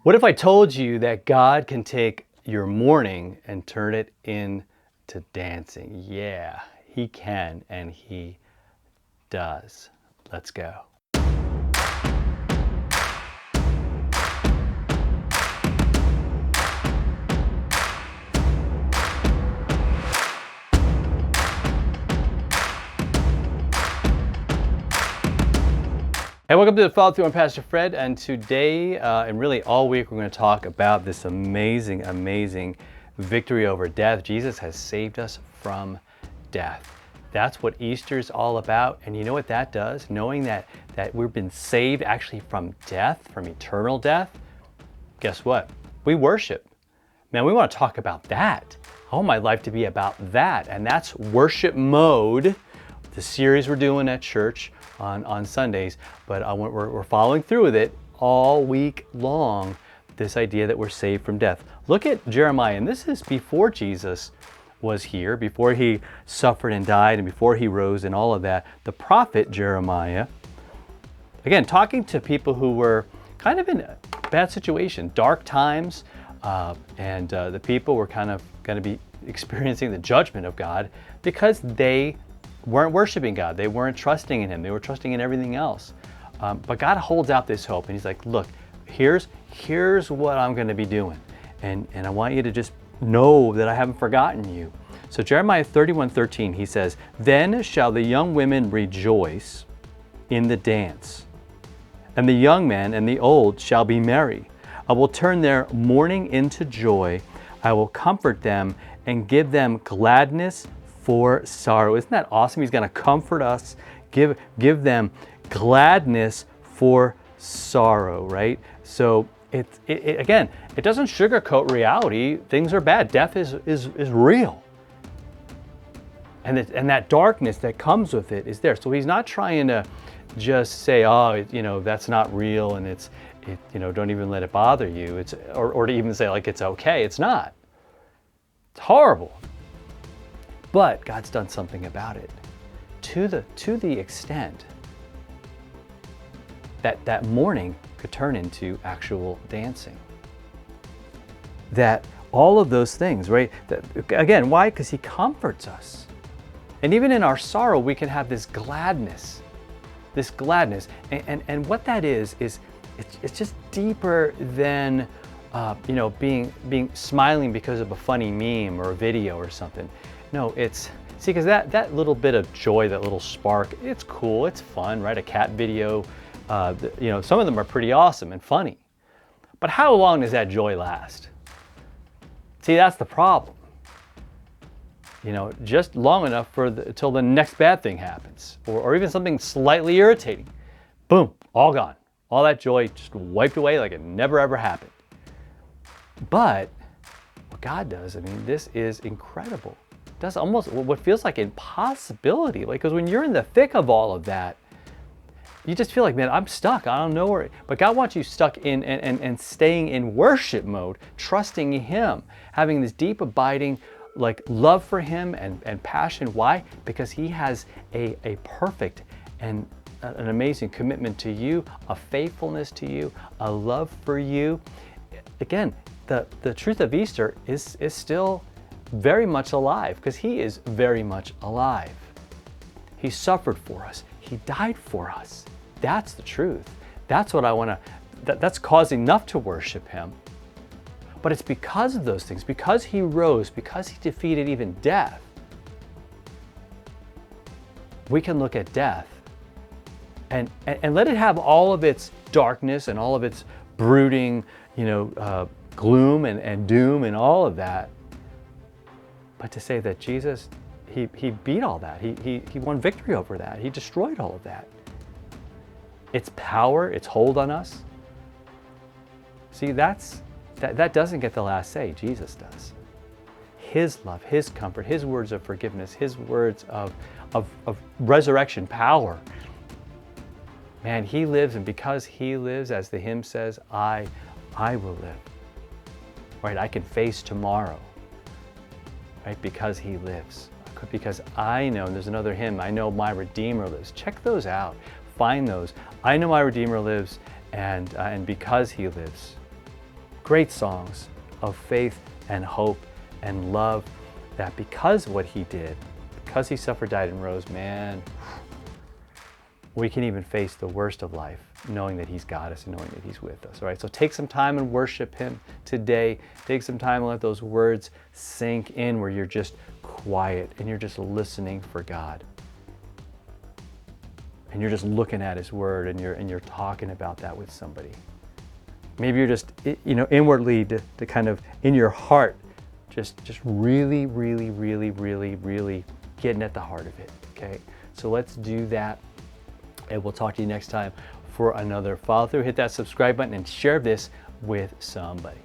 What if I told you that God can take your mourning and turn it into dancing? Yeah, He can, and He does. Let's go. Hey, welcome to the Follow Through. I'm Pastor Fred, and today, and really all week, we're going to talk about this amazing victory over death. Jesus has saved us from death. That's what Easter is all about. And you know what that does? Knowing that we've been saved actually from death, from eternal death, guess what? We worship. Man, we want to talk about that. I want my life to be about that. And that's worship mode, the series we're doing at church on Sundays. But we're following through with it all week long, this idea that we're saved from death. Look at Jeremiah, and this is before Jesus was here, before He suffered and died, and before He rose and all of that. The prophet Jeremiah, again, talking to people who were kind of in a bad situation, dark times, and the people were kind of going to be experiencing the judgment of God because they weren't worshiping God. They weren't trusting in Him. They were trusting in everything else. But God holds out this hope, and He's like, look, here's what I'm going to be doing. And I want you to just know that I haven't forgotten you. So Jeremiah 31:13, He says, "Then shall the young women rejoice in the dance, and the young men and the old shall be merry. I will turn their mourning into joy. I will comfort them and give them gladness for sorrow." Isn't that awesome? He's going to comfort us, give them gladness for sorrow, right? So again, it doesn't sugarcoat reality. Things are bad. Death is real. And that darkness that comes with it is there. So He's not trying to just say, oh, that's not real, and don't even let it bother you. Or to even say like it's okay. It's not. It's horrible. But God's done something about it to the extent that mourning could turn into actual dancing. That all of those things, right? Again, why? Because He comforts us. And even in our sorrow, we can have this gladness. And what that is it's just deeper than being smiling because of a funny meme or a video or something. No, because that little bit of joy, that little spark, it's cool, it's fun, right? A cat video, some of them are pretty awesome and funny. But how long does that joy last? See, that's the problem. Just long enough until the next bad thing happens, or even something slightly irritating. Boom, all gone. All that joy just wiped away like it never ever happened. But what God does, this is incredible. It does almost what feels like impossibility. Because when you're in the thick of all of that, you just feel like, man, I'm stuck. I don't know where. But God wants you stuck in and staying in worship mode, trusting Him, having this deep, abiding love for Him and passion. Why? Because He has a perfect and an amazing commitment to you, a faithfulness to you, a love for you. Again, the truth of Easter is still very much alive, because He is very much alive. He suffered for us. He died for us. That's the truth. That's what I want to, that's cause enough to worship Him. But it's because of those things, because He rose, because He defeated even death, we can look at death and let it have all of its darkness and all of its brooding, gloom and doom and all of that. But to say that Jesus, He beat all that. He won victory over that. He destroyed all of that. Its power, its hold on us. See, that doesn't get the last say. Jesus does. His love, His comfort, His words of forgiveness, His words of resurrection power. Man, He lives, and because He lives, as the hymn says, I will live. Right? I can face tomorrow. Right? Because He lives. Because I know, and there's another hymn, I know my Redeemer lives. Check those out. Find those. I know my Redeemer lives, and because He lives, great songs of faith and hope and love, that because what he did, because he suffered, died, and rose, man, we can even face the worst of life knowing that he's got us and knowing that he's with us. All right, so take some time and worship him today. Take some time and let those words sink in, where you're just quiet and you're just listening for God. And you're just looking at his word, and you're talking about that with somebody. Maybe you're just, inwardly to kind of in your heart, just really, really, really, really, really getting at the heart of it. Okay, so let's do that, and we'll talk to you next time for another follow through. Hit that subscribe button and share this with somebody.